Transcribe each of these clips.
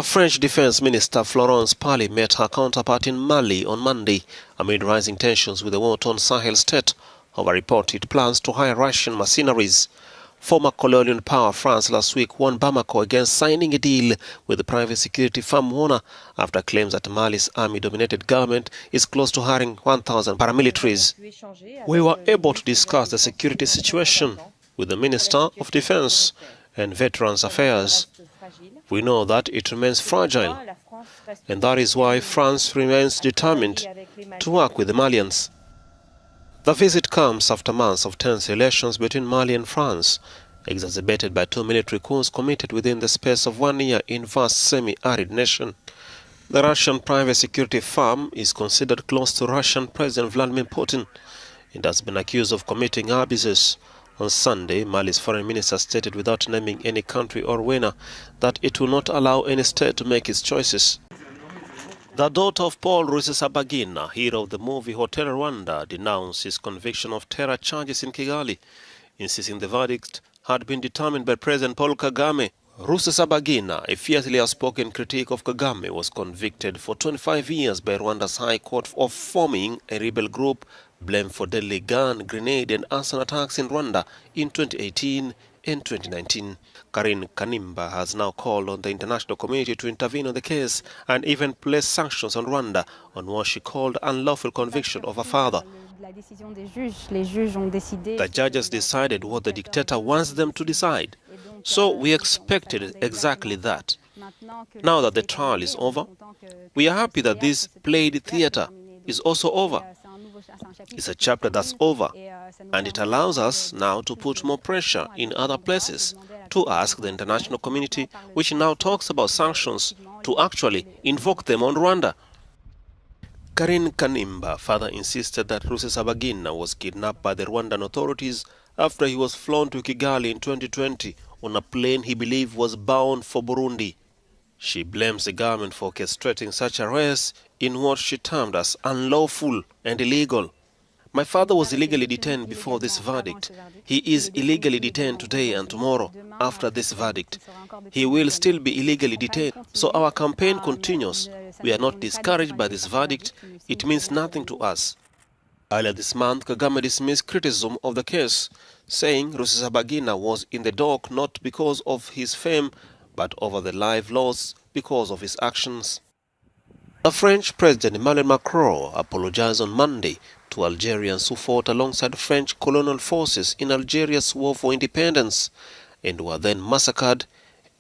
The French Defense Minister Florence Parly met her counterpart in Mali on Monday amid rising tensions with the war-torn Sahel state over reported plans to hire Russian mercenaries. Former colonial power France last week warned Bamako against signing a deal with the private security firm Warner after claims that Mali's army-dominated government is close to hiring 1,000 paramilitaries. We were able to discuss the security situation with the Minister of Defense and Veterans Affairs. We know that it remains fragile, and that is why France remains determined to work with the Malians. The visit comes after months of tense relations between Mali and France, exacerbated by two military coups committed within the space of 1 year in vast semi-arid nation. The Russian private security firm is considered close to Russian President Vladimir Putin and has been accused of committing abuses. On Sunday, Mali's foreign minister stated without naming any country or winner that it will not allow any state to make its choices. The daughter of Paul Rusesabagina, hero of the movie Hotel Rwanda, denounced his conviction of terror charges in Kigali, insisting the verdict had been determined by President Paul Kagame. Rusesabagina, a fiercely outspoken critic of Kagame, was convicted for 25 years by Rwanda's High Court of forming a rebel group blamed for deadly gun, grenade and arson attacks in Rwanda in 2018 and 2019. Karine Kanimba has now called on the international community to intervene on the case and even place sanctions on Rwanda on what she called unlawful conviction of her father. The judges decided what the dictator wants them to decide. So we expected exactly that. Now that the trial is over, we are happy that this played theater is also over. It's a chapter that's over, and it allows us now to put more pressure in other places to ask the international community, which now talks about sanctions, to actually invoke them on Rwanda. Karine Kanimba further insisted that Rusesabagina was kidnapped by the Rwandan authorities after he was flown to Kigali in 2020 on a plane he believed was bound for Burundi. She blames the government for orchestrating such arrests in what she termed as unlawful and illegal. My father was illegally detained before this verdict. He is illegally detained today and tomorrow after this verdict. He will still be illegally detained. So our campaign continues. We are not discouraged by this verdict. It means nothing to us. Earlier this month, Kagame dismissed criticism of the case, saying Rusesabagina was in the dock not because of his fame, but over the life loss because of his actions. The French President Emmanuel Macron apologized on Monday to Algerians who fought alongside French colonial forces in Algeria's war for independence and were then massacred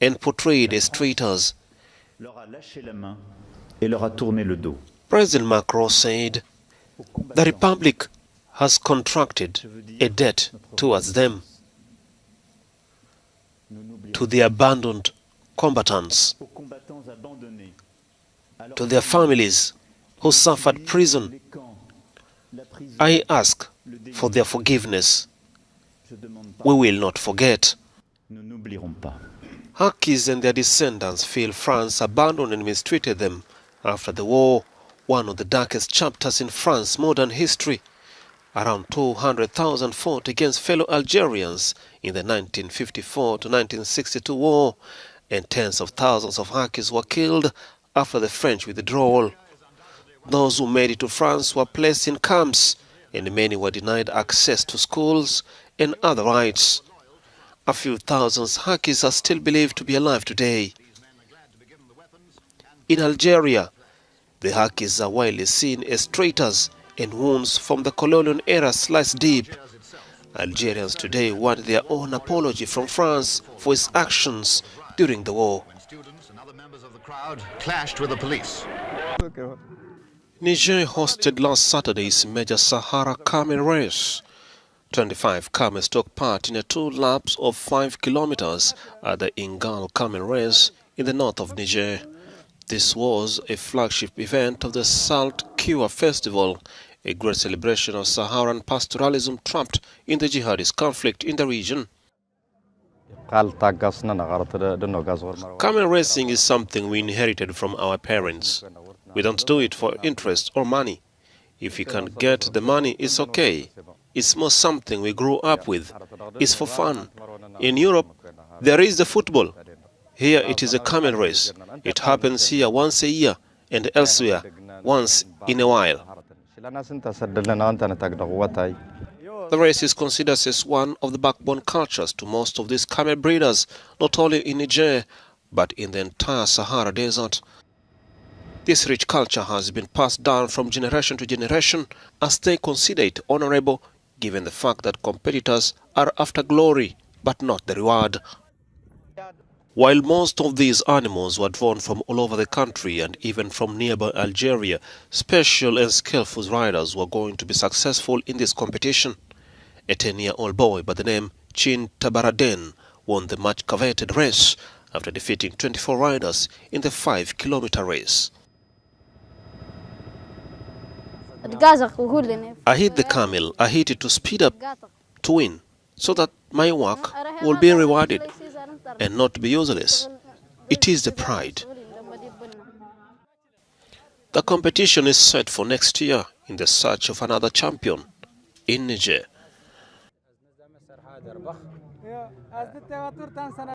and portrayed as traitors. President Macron said, "The Republic has contracted a debt towards them, to the abandoned combatants, to their families who suffered prison. I ask for their forgiveness. We will not forget." Harkis and their descendants feel France abandoned and mistreated them after the war, one of the darkest chapters in France's modern history. Around 200,000 fought against fellow Algerians in the 1954 to 1962 war, and tens of thousands of Harkis were killed after the French withdrawal. Those who made it to France were placed in camps, and many were denied access to schools and other rights. A few thousand Harkis are still believed to be alive today. In Algeria, the Harkis are widely seen as traitors and wounds from the colonial era slice deep. Algerians today want their own apology from France for its actions during the war. Students and other members of the crowd clashed with the police. Niger hosted last Saturday's major Sahara camel race. 25 camels took part in a 2 laps of 5 kilometers at the Ingal camel race in the north of Niger. This was a flagship event of the Salt Cure Festival, a great celebration of Saharan pastoralism trapped in the jihadist conflict in the region. Camel racing is something we inherited from our parents. We don't do it for interest or money. If you can't get the money, it's okay. It's more something we grew up with. It's for fun. In Europe, there is the football. Here it is a camel race. It happens here once a year and elsewhere once in a while. The race is considered as one of the backbone cultures to most of these camel breeders, not only in Niger, but in the entire Sahara Desert. This rich culture has been passed down from generation to generation as they consider it honorable, given the fact that competitors are after glory, but not the reward. While most of these animals were drawn from all over the country and even from nearby Algeria, special and skillful riders were going to be successful in this competition. A 10-year-old boy by the name Chin Tabaraden won the much-coveted race after defeating 24 riders in the 5-kilometer race. I hit the camel. I hit it to speed up, to win, so that my work will be rewarded and not be useless. It is the pride. The competition is set for next year in the search of another champion in Niger.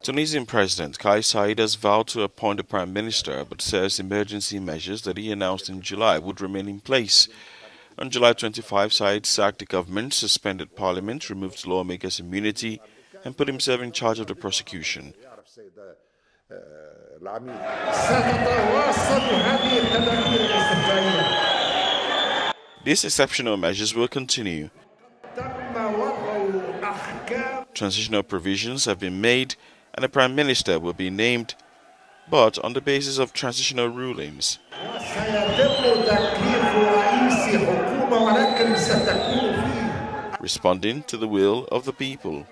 Tunisian President Saied has vowed to appoint a prime minister, but says emergency measures that he announced in July would remain in place. On July 25, Saied sacked the government, suspended parliament, removed lawmakers' immunity, and put himself in charge of the prosecution. These exceptional measures will continue. Transitional provisions have been made and a prime minister will be named, but on the basis of transitional rulings. Responding to the will of the people.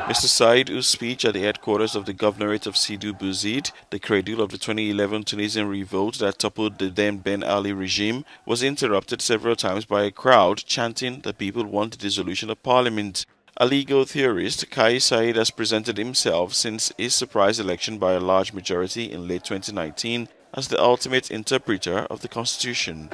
Mr. Saied, whose speech at the headquarters of the governorate of Sidi Bouzid, the cradle of the 2011 Tunisian revolt that toppled the then Ben Ali regime, was interrupted several times by a crowd chanting that people want the dissolution of parliament. A legal theorist, Saied has presented himself since his surprise election by a large majority in late 2019 as the ultimate interpreter of the constitution.